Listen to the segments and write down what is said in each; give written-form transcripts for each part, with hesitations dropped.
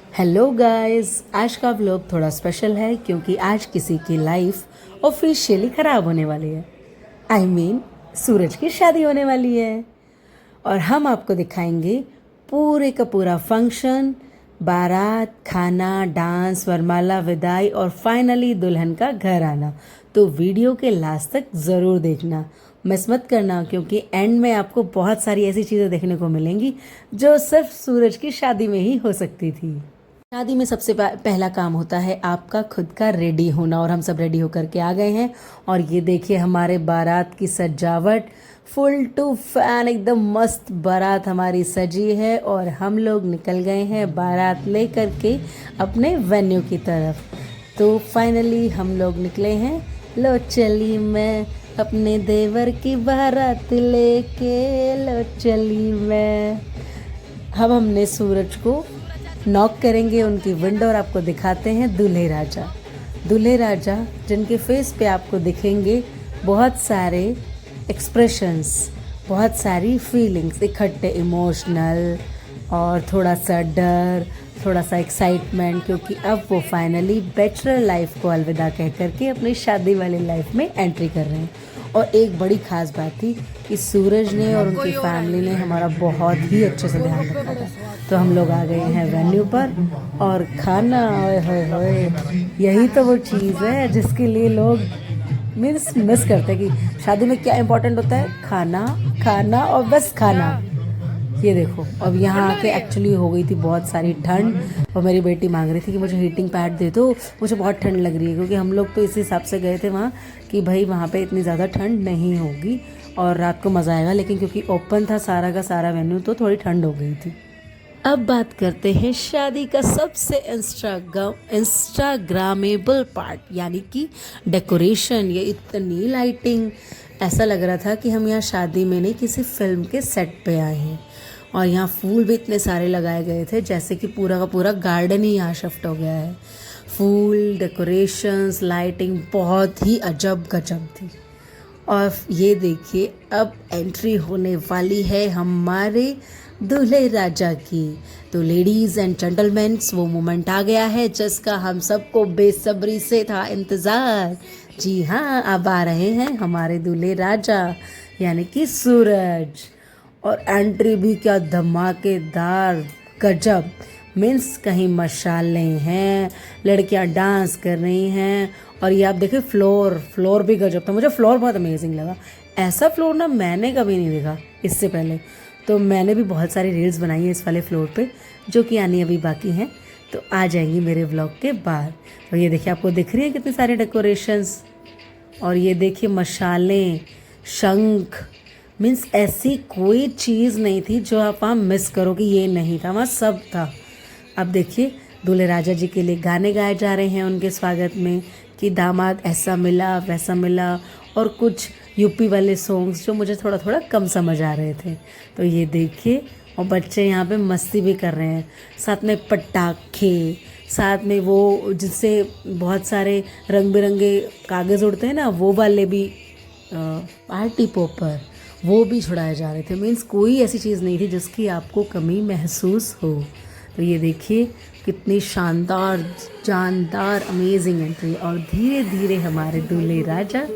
Hello guys, आज का vlog थोड़ा स्पेशल है क्योंकि आज किसी की लाइफ ऑफिशियली ख़राब होने वाली है। सूरज की शादी होने वाली है और हम आपको दिखाएंगे पूरे का पूरा फंक्शन, बारात, खाना, डांस, वरमाला, विदाई और फाइनली दुल्हन का घर आना। तो वीडियो के लास्ट तक ज़रूर देखना, मिस मत करना, क्योंकि एंड में आपको बहुत सारी ऐसी चीज़ें देखने को मिलेंगी जो सिर्फ सूरज की शादी में ही हो सकती थी। शादी में सबसे पहला काम होता है आपका खुद का रेडी होना, और हम सब रेडी होकर के आ गए हैं। और ये देखिए हमारे बारात की सजावट, फुल टू फैन, एकदम मस्त बारात हमारी सजी है और हम लोग निकल गए हैं बारात ले करके अपने वेन्यू की तरफ। तो फाइनली हम लोग निकले हैं। लो चली मैं अपने देवर की बारात लेके, लो चली मैं। अब हमने सूरज को नॉक करेंगे उनकी विंडो और आपको दिखाते हैं दूल्हे राजा। दूल्हे राजा जिनके फेस पे आपको दिखेंगे बहुत सारे एक्सप्रेशंस, बहुत सारी फीलिंग्स इकट्ठे, इमोशनल और थोड़ा सा डर, थोड़ा सा एक्साइटमेंट, क्योंकि अब वो फाइनली बैचलर लाइफ को अलविदा कह करके अपनी शादी वाली लाइफ में एंट्री कर रहे हैं। और एक बड़ी ख़ास बात थी कि सूरज ने और उनकी फैमिली ने हमारा बहुत ही अच्छे से ध्यान रखा था। तो हम लोग आ गए हैं वेन्यू पर और खाना, ओए होए होए, यही तो वो चीज़ है जिसके लिए लोग मिस करते हैं कि शादी में क्या इम्पोर्टेंट होता है, खाना, खाना और बस खाना। ये देखो अब यहाँ आके एक्चुअली हो गई थी बहुत सारी ठंड और मेरी बेटी मांग रही थी कि मुझे हीटिंग पैड दे दो, मुझे बहुत ठंड लग रही है, क्योंकि हम लोग तो इस हिसाब से गए थे वहाँ कि भाई वहाँ पे इतनी ज़्यादा ठंड नहीं होगी और रात को मज़ा आएगा, लेकिन क्योंकि ओपन था सारा का सारा वेन्यू तो थोड़ी ठंड हो गई थी। अब बात करते हैं शादी का सबसे इंस्टाग्रामेबल पार्ट, यानी कि डेकोरेशन। ये इतनी लाइटिंग, ऐसा लग रहा था कि हम यहाँ शादी में नहीं किसी फिल्म के सेट पे आए हैं। और यहाँ फूल भी इतने सारे लगाए गए थे जैसे कि पूरा का पूरा गार्डन ही यहाँ शिफ्ट हो गया है। फूल, डेकोरेशंस, लाइटिंग बहुत ही अजब गजब थी। और ये देखिए अब एंट्री होने वाली है हमारे दूल्हे राजा की। तो लेडीज़ एंड जेंटलमैन्स, वो मोमेंट आ गया है जिसका हम सबको बेसब्री से था इंतज़ार। जी हाँ, अब आ रहे हैं हमारे दूल्हे राजा यानी कि सूरज। और एंट्री भी क्या धमाकेदार, गजब। मीन्स कहीं मशालें हैं, लड़कियां डांस कर रही हैं। और ये आप देखिए फ्लोर भी गजब था, मुझे फ्लोर बहुत अमेजिंग लगा। ऐसा फ्लोर ना मैंने कभी नहीं देखा इससे पहले। तो मैंने भी बहुत सारी रील्स बनाई हैं इस वाले फ्लोर पे, जो कि आनी अभी बाकी हैं, तो आ जाएंगी मेरे व्लॉग के बाद। और ये देखिए आपको दिख रही है कितनी सारी डेकोरेशंस, और ये देखिए मशालें, शंख। मीन्स ऐसी कोई चीज़ नहीं थी जो आप वहाँ मिस करो कि ये नहीं था, वहाँ सब था। अब देखिए दूल्हे राजा जी के लिए गाने गाए जा रहे हैं उनके स्वागत में कि दामाद ऐसा मिला वैसा मिला, और कुछ यूपी वाले सॉन्ग्स जो मुझे थोड़ा थोड़ा कम समझ आ रहे थे। तो ये देखिए, और बच्चे यहाँ पे मस्ती भी कर रहे हैं, साथ में पटाखे, साथ में वो जिससे बहुत सारे रंग बिरंगे कागज़ उड़ते हैं ना, वो वाले भी पार्टी पॉपर, वो भी छुड़ाए जा रहे थे। मीन्स कोई ऐसी चीज़ नहीं थी जिसकी आपको कमी महसूस हो। तो ये देखिए कितनी शानदार, जानदार, अमेजिंग एंट्री। और धीरे धीरे हमारे दूल्हे राजा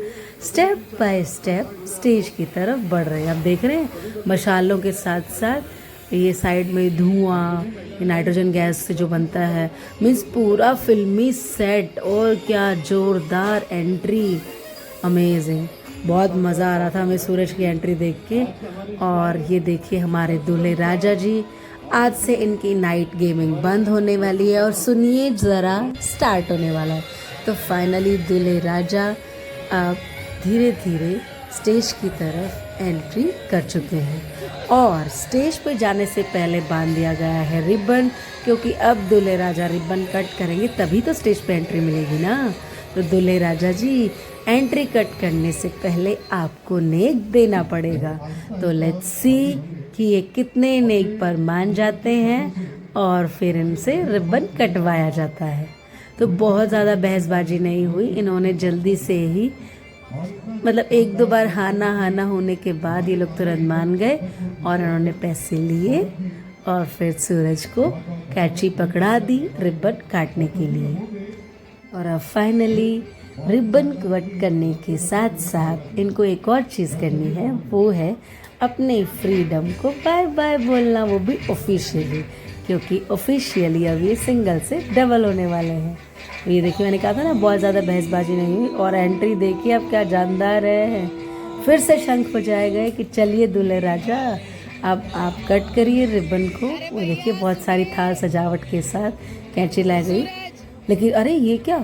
स्टेप बाय स्टेप स्टेज की तरफ बढ़ रहे हैं। आप देख रहे हैं मशालों के साथ साथ ये साइड में धुआं, ये नाइट्रोजन गैस से जो बनता है। मीन्स पूरा फिल्मी सेट, और क्या जोरदार एंट्री, अमेजिंग। बहुत मज़ा आ रहा था हमें सूरज की एंट्री देख के। और ये देखिए हमारे दूल्हे राजा जी, आज से इनकी नाइट गेमिंग बंद होने वाली है और सुनिए ज़रा स्टार्ट होने वाला है। तो फाइनली दूल्हे राजा अब धीरे धीरे स्टेज की तरफ एंट्री कर चुके हैं। और स्टेज पर जाने से पहले बांध दिया गया है रिबन, क्योंकि अब दूल्हे राजा रिबन कट करेंगे तभी तो स्टेज पे एंट्री मिलेगी ना। तो दूल्हे राजा जी, एंट्री कट करने से पहले आपको नेक देना पड़ेगा। तो लेट्स सी कि ये कितने नेक पर मान जाते हैं, और फिर इनसे रिबन कटवाया जाता है। तो बहुत ज़्यादा बहसबाजी नहीं हुई, इन्होंने जल्दी से ही, मतलब एक दो बार हाँ ना होने के बाद ये लोग तुरंत मान गए और इन्होंने पैसे लिए और फिर सूरज को कैची पकड़ा दी रिबन काटने के लिए। और अब फाइनली रिबन कट करने के साथ साथ इनको एक और चीज़ करनी है, वो है अपने फ्रीडम को बाय बाय बोलना, वो भी ऑफिशियली, क्योंकि ऑफिशियली अब ये सिंगल से डबल होने वाले हैं। ये देखिए, मैंने कहा था ना बहुत ज़्यादा बहसबाजी नहीं हुई। और एंट्री देखिए अब क्या जानदार है, फिर से शंख बजाए गए कि चलिए दूल्हे राजा अब आप कट करिए रिबन को। वो देखिए बहुत सारी थाल सजावट के साथ कैंची लाई गई। लेकिन अरे ये क्या,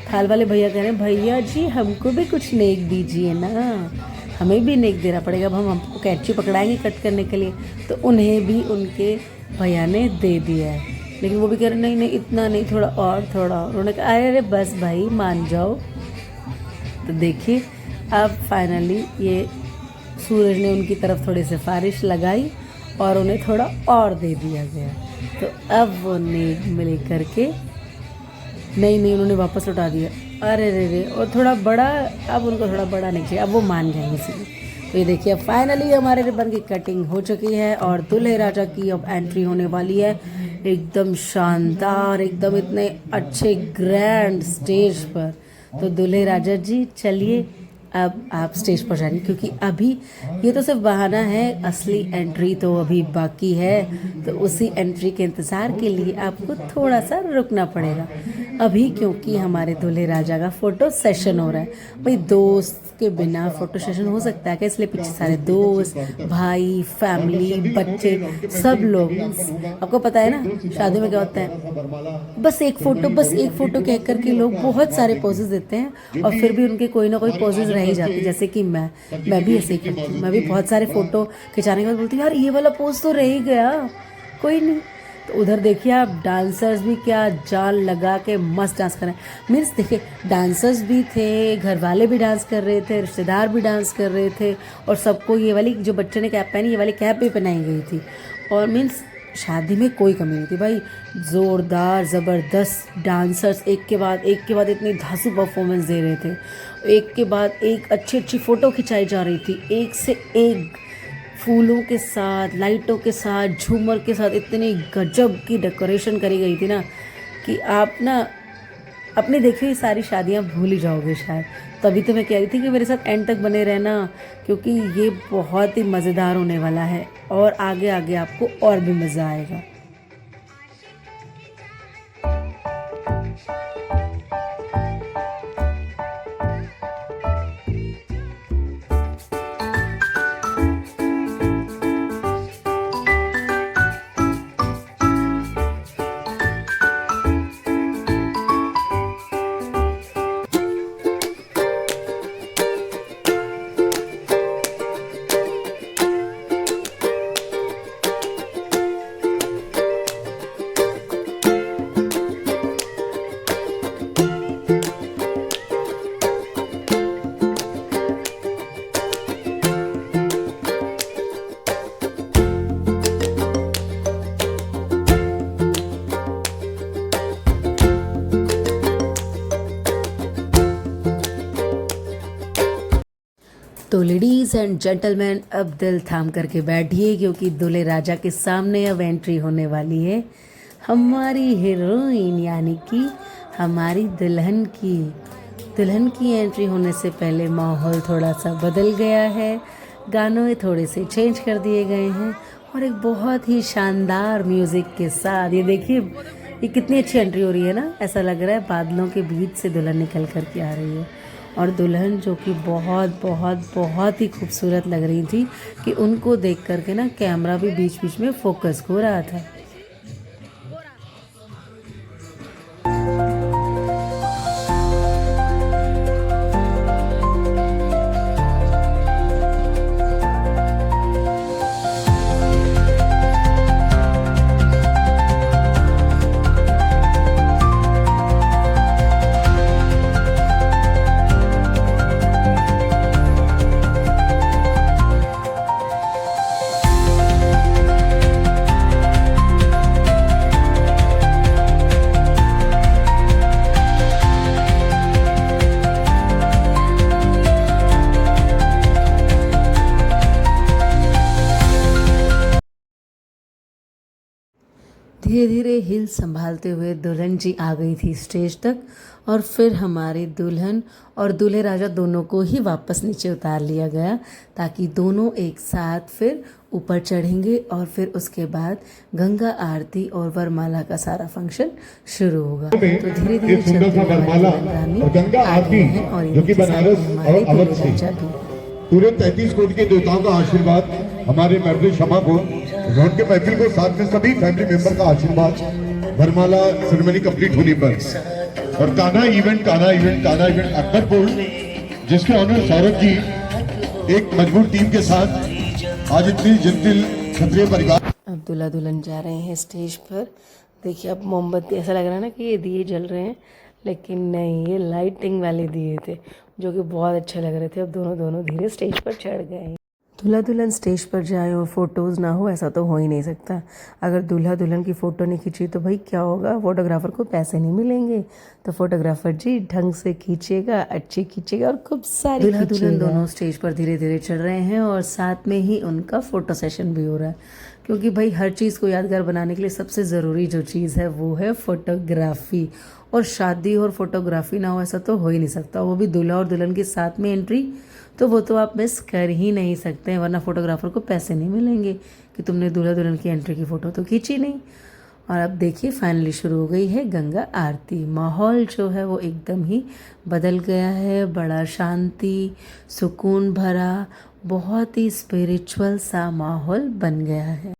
थाल वाले भैया कह रहे हैं भैया जी हमको भी कुछ नेक दीजिए ना, हमें भी नेक देना पड़ेगा। अब हम हमको कैंची पकड़ाएंगे कट करने के लिए, तो उन्हें भी उनके भैया ने दे दिया है। लेकिन वो भी कह रहे नहीं नहीं इतना नहीं, थोड़ा और थोड़ा और। उन्होंने कहा अरे बस भाई मान जाओ। तो देखिए अब फाइनली ये सूरज ने उनकी तरफ थोड़ी सिफारिश लगाई और उन्हें थोड़ा और दे दिया गया। तो अब वो नेक मिल करके नहीं उन्होंने वापस लौटा दिया। अरे रे और थोड़ा बड़ा, अब उनको थोड़ा बड़ा नहीं चाहिए, अब वो मान जाएंगे इसीलिए। तो ये देखिए अब फाइनली हमारे रिबन की कटिंग हो चुकी है और दूल्हे राजा की अब एंट्री होने वाली है एकदम शानदार, एकदम इतने अच्छे ग्रैंड स्टेज पर। तो दूल्हे राजा जी चलिए अब आप स्टेज पर जाइए, क्योंकि अभी ये तो सिर्फ बहाना है, असली एंट्री तो अभी बाकी है। तो उसी एंट्री के इंतज़ार के लिए आपको थोड़ा सा रुकना पड़ेगा अभी, क्योंकि हमारे दूल्हे राजा का फ़ोटो सेशन हो रहा है। भाई दोस्त के बिना फ़ोटो सेशन हो सकता है क्या? इसलिए पीछे सारे दोस्त, भाई, फैमिली, बच्चे, सब लोग, आपको पता है ना शादी में क्या होता है, बस एक फ़ोटो कह कर के लोग बहुत सारे पोजेज देते हैं और फिर भी उनके कोई ना कोई पोजेज रह ही जाते। जैसे कि मैं भी ऐसे ही करती हूँ, मैं भी बहुत सारे फ़ोटो खिंचाने के बाद बोलती हूँ यार ये वाला पोज तो रह ही गया, कोई नहीं। तो उधर देखिए आप डांसर्स भी क्या जान लगा के मस्त डांस कर रहे हैं। मीन्स देखिए डांसर्स भी थे, घर वाले भी डांस कर रहे थे, रिश्तेदार भी डांस कर रहे थे, और सबको ये वाली जो बच्चे ने कैप पहनी, ये वाली कैप भी पहनाई गई थी। और मीन्स शादी में कोई कमी नहीं थी भाई, ज़ोरदार ज़बरदस्त डांसर्स एक के बाद इतनी धांसू परफॉर्मेंस दे रहे थे, एक के बाद एक अच्छी फ़ोटो खिंचाई जा रही थी, एक से एक फूलों के साथ, लाइटों के साथ, झूमर के साथ इतनी गजब की डेकोरेशन करी गई थी ना कि आप ना अपने देखी हुई सारी शादियां भूल ही जाओगे शायद। तभी तो मैं कह रही थी कि मेरे साथ एंड तक बने रहना, क्योंकि ये बहुत ही मज़ेदार होने वाला है और आगे आगे आपको और भी मज़ा आएगा। तो लेडीज़ एंड जेंटलमैन अब दिल थाम करके बैठिए, क्योंकि दूल्हे राजा के सामने अब एंट्री होने वाली है हमारी हीरोइन, यानी कि हमारी दुल्हन की। दुल्हन की एंट्री होने से पहले माहौल थोड़ा सा बदल गया है, गानों थोड़े से चेंज कर दिए गए हैं और एक बहुत ही शानदार म्यूज़िक के साथ ये देखिए ये कितनी अच्छी एंट्री हो रही है ना। ऐसा लग रहा है बादलों के बीच से दुल्हन निकल कर के आ रही है, और दुल्हन जो कि बहुत बहुत बहुत ही खूबसूरत लग रही थी कि उनको देख करके ना कैमरा भी बीच बीच में फोकस हो रहा था। धीरे धीरे हिल संभालते हुए दुल्हन जी आ गई थी स्टेज तक और फिर हमारे दुल्हन और दूल्हे राजा दोनों को ही वापस नीचे उतार लिया गया ताकि दोनों एक साथ फिर ऊपर चढ़ेंगे और फिर उसके बाद गंगा आरती और वरमाला का सारा फंक्शन शुरू होगा। तो धीरे धीरे चलते हुए रानी आ गए हैं और जो कि बनारस और अवध से पूरे 33 कोटि के देवताओं का आशीर्वाद, हमारे महफिल शमा को रोड के महफिल को साथ में सभी फैमिली मेंबर का आशीर्वाद वरमाला सेरेमनी कंप्लीट होने पर और कान्हा इवेंट अकबरपुर जिसके ऑनर सौरभ जी एक मजबूत टीम के साथ आज इतनी जटिल क्षत्रिय परिवार। अब दूल्हा दुल्हन जा रहे हैं स्टेज पर। देखिए अब मोमबत्ती, ऐसा लग रहा है ना कि ये दिए जल रहे हैं, लेकिन नहीं, ये लाइटिंग वाले दिए थे जो कि बहुत अच्छे लग रहे थे। अब दोनों धीरे स्टेज पर चढ़ गए। दूल्हा दुल्हन स्टेज पर जाए और फोटोज़ ना हो ऐसा तो हो ही नहीं सकता। अगर दूल्हा दुल्हन की फ़ोटो नहीं खींची तो भाई क्या होगा, फोटोग्राफर को पैसे नहीं मिलेंगे। तो फोटोग्राफर जी ढंग से खींचेगा, अच्छी खींचेगा और खूब सारी। दूल्हा दुल्हन दोनों स्टेज पर धीरे धीरे चढ़ रहे हैं और साथ में ही उनका फ़ोटो सेशन भी हो रहा है, क्योंकि भाई हर चीज़ को यादगार बनाने के लिए सबसे ज़रूरी जो चीज़ है वो है फ़ोटोग्राफी। और शादी और फोटोग्राफी ना हो ऐसा तो हो ही नहीं सकता, वो भी दूल्हा और दुल्हन के साथ में एंट्री, तो वो तो आप मिस कर ही नहीं सकते, वरना फोटोग्राफर को पैसे नहीं मिलेंगे कि तुमने दूल्हा दुल्हन की एंट्री की फ़ोटो तो खींची नहीं। और अब देखिए फाइनली शुरू हो गई है गंगा आरती। माहौल जो है वो एकदम ही बदल गया है, बड़ा शांति सुकून भरा, बहुत ही स्पिरिचुअल सा माहौल बन गया है।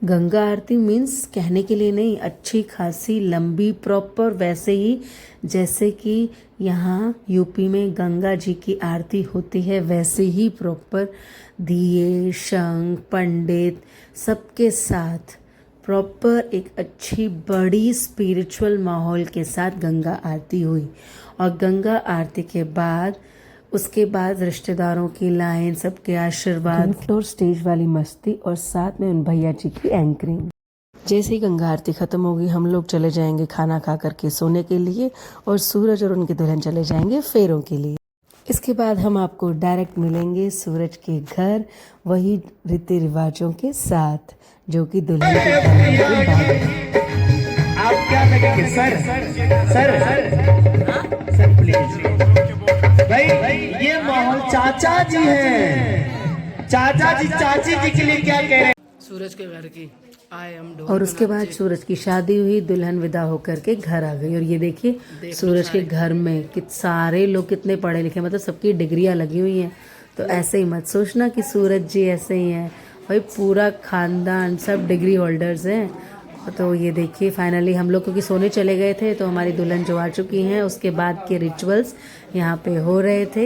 गंगा आरती मीन्स कहने के लिए नहीं, अच्छी खासी लंबी प्रॉपर, वैसे ही जैसे कि यहाँ यूपी में गंगा जी की आरती होती है वैसे ही प्रॉपर दिए शंख पंडित सबके साथ प्रॉपर एक अच्छी बड़ी स्पिरिचुअल माहौल के साथ गंगा आरती हुई। और गंगा आरती के बाद उसके बाद रिश्तेदारों की लाइन, सबके आशीर्वाद, फ्लोर स्टेज वाली मस्ती और साथ में उन भैया जी की एंकरिंग। जैसे ही गंगा आरती खत्म होगी हम लोग चले जाएंगे खाना खा करके सोने के लिए और सूरज और उनके दुल्हन चले जाएंगे फेरों के लिए। इसके बाद हम आपको डायरेक्ट मिलेंगे सूरज के घर, वही रीति रिवाजों के साथ जो कि दुल्हन के खाने के बाद। आप क्या लगेंगे सर प्लीज भाई, ये माहौल चाचा जी हैं, चाचा जी चाची जी के लिए क्या कह रहे हैं? सूरज के घर की और उसके बाद सूरज की शादी हुई, दुल्हन विदा होकर के घर आ गई। और ये देखिए सूरज के घर में सारे लोग कितने पढ़े लिखे, मतलब सबकी डिग्रियां लगी हुई हैं। तो ऐसे ही मत सोचना कि सूरज जी ऐसे ही हैं, भाई पूरा खानदान सब डिग्री होल्डर्स हैं। तो ये देखिए फाइनली हम लोग क्योंकि सोने चले गए थे तो हमारी दुल्हन जो आ चुकी हैं, उसके बाद के रिचुअल्स यहाँ पे हो रहे थे।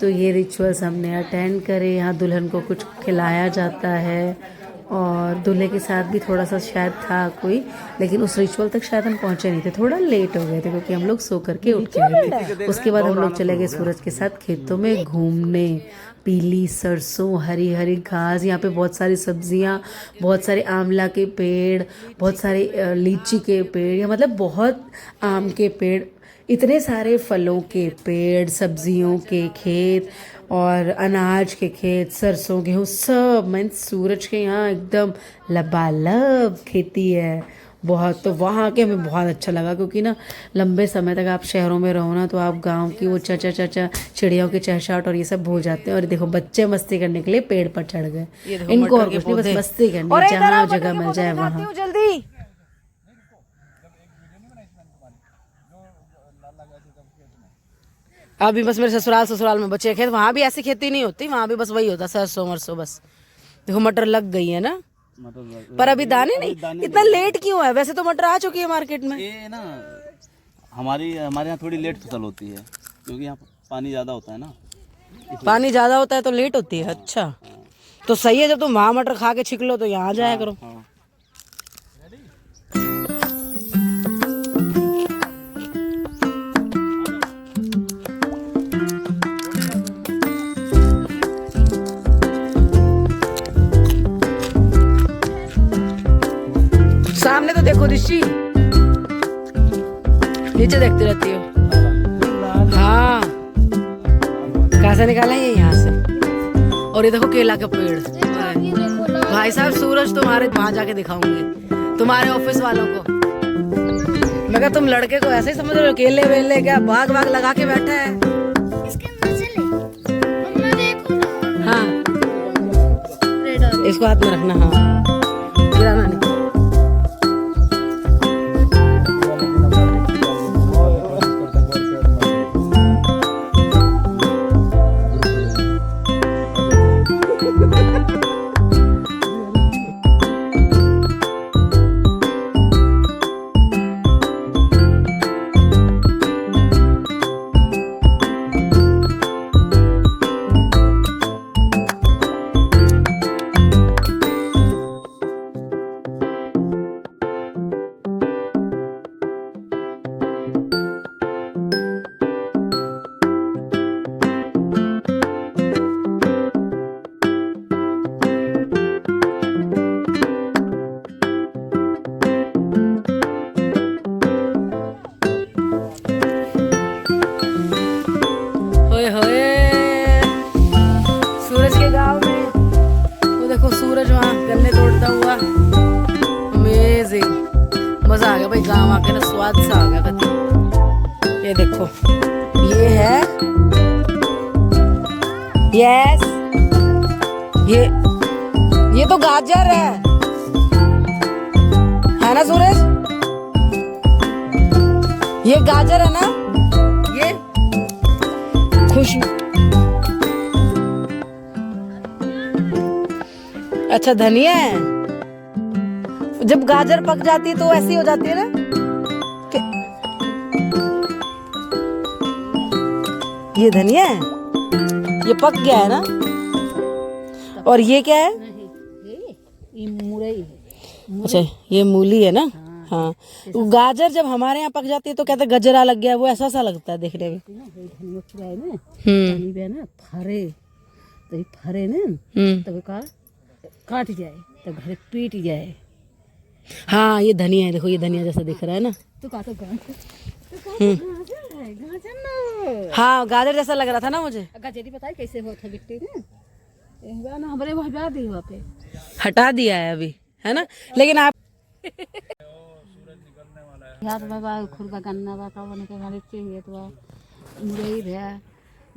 तो ये रिचुअल्स हमने अटेंड करे। यहाँ दुल्हन को कुछ खिलाया जाता है और दूल्हे के साथ भी थोड़ा सा शायद था कोई, लेकिन उस रिचुअल तक शायद हम पहुंचे नहीं थे, थोड़ा लेट हो गए थे क्योंकि हम लोग सो करके उठ के आए थे। उसके बाद हम लोग चले गए सूरज के साथ खेतों में घूमने। पीली सरसों, हरी हरी घास, यहाँ पे बहुत सारी सब्जियाँ, बहुत सारे आंवला के पेड़, बहुत सारे लीची के पेड़, या मतलब बहुत आम के पेड़, इतने सारे फलों के पेड़, सब्जियों के खेत और अनाज के खेत, सरसों गेहूँ सब। मैं सूरज के यहाँ एकदम लबालब खेती है बहुत। तो वहाँ के हमें बहुत अच्छा लगा क्योंकि ना लंबे समय तक आप शहरों में रहो ना तो आप गांव की वो चचा चचा चिड़ियों के चहचहाट और ये सब भूल जाते हैं। और देखो बच्चे मस्ती करने के लिए पेड़ पर चढ़ गए, इनको और कुछ नहीं, बस मस्ती करनी, जहाँ जगह मिल जाए वहाँ। जल्दी अभी बस मेरे ससुराल में बचे खेत, वहाँ भी ऐसी खेती नहीं होती, वहाँ भी बस वही होता सरसों मरसों बस। देखो मटर लग गई है ना, पर अभी दाने नहीं। इतना लेट क्यों है? वैसे तो मटर आ चुकी है मार्केट में। ये ना हमारे यहाँ थोड़ी लेट फसल होती है क्योंकि यहाँ पानी ज़्यादा होता है ना। पानी ज्यादा होता है तो लेट होती है। अच्छा तो सही है, जब तुम वहाँ मटर खा के छिक लो तो यहाँ आ जाया करो। सामने तो देखो ऋषि, नीचे देखती रहती हो। हाँ कहाँ से निकाला ये? यहाँ से। और ये देखो केला का पेड़। भाई साहब सूरज तुम्हारे वहां जाके दिखाऊंगी तुम्हारे ऑफिस वालों को। मैं कहा तुम लड़के को ऐसे ही समझ रहे हो, केले वेले क्या बाग बाग लगा के बैठा है। हाँ इसको हाथ में रखना। हाँ गिराना नहीं। सूरज के गांव में वो देखो सूरज वहाँ गन्ने तोड़ता हुआ। अमेजिंग, मजा आ गया भाई गांव आके ना, स्वाद सा आ गया कति। ये देखो ये है, यस ये तो गाजर है ना सूरज? ये गाजर है ना? ये खुशबू। अच्छा धनिया है। जब गाजर पक जाती है तो ऐसी हो जाती है ना ये धनिया है, ये पक गया है ना। और ये क्या है? ये मुरई है। अच्छा ये मूली है ना। हाँ गाजर जब हमारे यहाँ पक जाती है तो कहते गजरा लग गया, वो ऐसा सा लगता है देखने में। फरे तो फरे ना तब का काट जाए तो घर पीट जाए। हाँ ये धनिया है, देखो ये धनिया जैसा दिख रहा है ना। तो का तो हाँ गाजर जैसा लग रहा था ना मुझे। गाजरी पता है कैसे होता गिट्टी ना, ना हमारे हटा दी वहाँ पे, हटा दिया है अभी है ना। लेकिन आप याद बाबा खुरका गन्ना बा का बने के गाड़ी चाहिए तो मुरई है,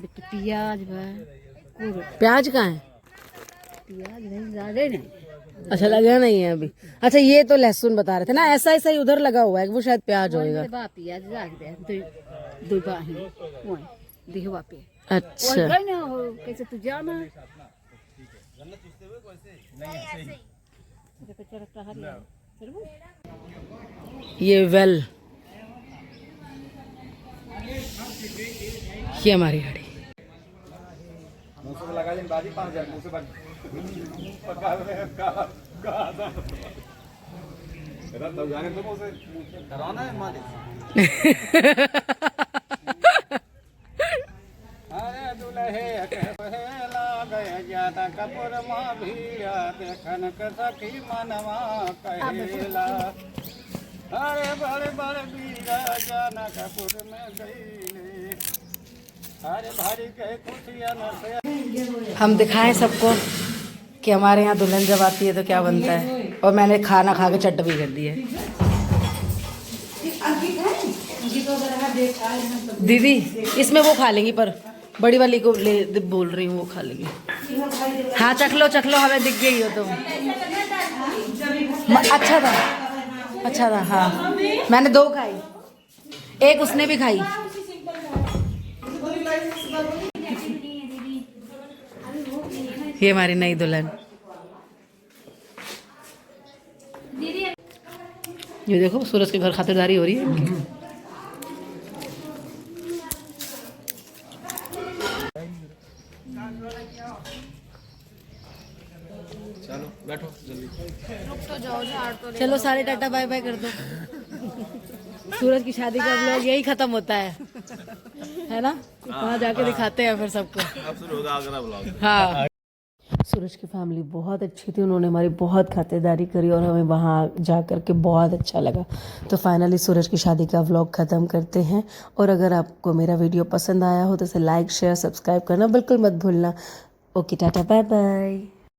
प्याज है। प्याज कहाँ है? प्याज नहीं ज्यादा नहीं। अच्छा लगा नहीं है अभी। अच्छा ये तो लहसुन बता रहे थे ना, ऐसा ऐसा ही उधर लगा हुआ है, वो शायद प्याज होएगा। प्याज दे दो बाही वो देखो पे। अच्छा कैसे तू जाना ये वेल, ये हमारी गाड़ी। कराना है मालिक। अरे दुल्हे पहला गए ज्यादा कपूर माँ भीड़ा देखन के सखी मनवा कहेला। अरे बड़े बड़े बीरा जाना कपूर में गईले। अरे भारी के खुशियाँ न से हम दिखाएं सबको कि हमारे यहाँ दुल्हन जब आती है तो क्या बनता है। और मैंने खाना खा के चट भी कर दी है। दीदी इसमें वो खा लेंगी, पर बड़ी वाली को ले बोल रही हूँ, वो खा लेंगी। हाँ चख लो हमें दिख गई हो तो। अच्छा था, अच्छा था। हाँ मैंने 2 खाई, एक उसने भी खाई। ये हमारी नई दुल्हन। ये देखो सूरज के घर खातिरदारी हो रही है इनकी। चलो बैठो जल्दी। चलो सारे टाटा बाय बाय कर दो। सूरज की शादी का व्लॉग यही खत्म होता है ना। वहाँ जाके दिखाते हैं फिर सबको। अब शुरू होगा आगरा ब्लॉग। हाँ सूरज की फैमिली बहुत अच्छी थी, उन्होंने हमारी बहुत खातिरदारी करी और हमें वहाँ जा कर के बहुत अच्छा लगा। तो फाइनली सूरज की शादी का व्लॉग ख़त्म करते हैं। और अगर आपको मेरा वीडियो पसंद आया हो तो इसे लाइक शेयर सब्सक्राइब करना बिल्कुल मत भूलना। Okay ta ta bye bye.